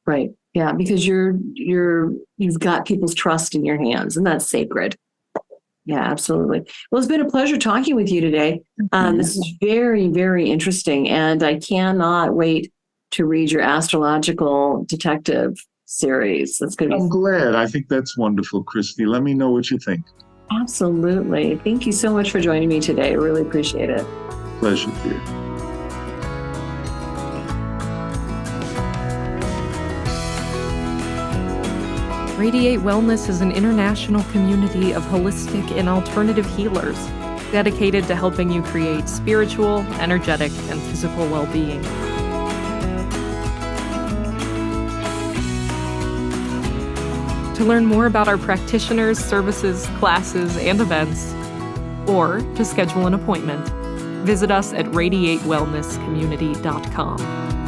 Right. Yeah, because you've got people's trust in your hands, and that's sacred. Yeah, absolutely. Well, it's been a pleasure talking with you today. This is very, very interesting, and I cannot wait to read your astrological detective series. That's going to be.
I'm glad. I think that's wonderful, Christy. Let me know what you think.
Absolutely. Thank you so much for joining me today. I really appreciate it.
Pleasure, dear.
Radiate Wellness is an international community of holistic and alternative healers dedicated to helping you create spiritual, energetic, and physical well-being. To learn more about our practitioners, services, classes, and events, or to schedule an appointment, visit us at radiatewellnesscommunity.com.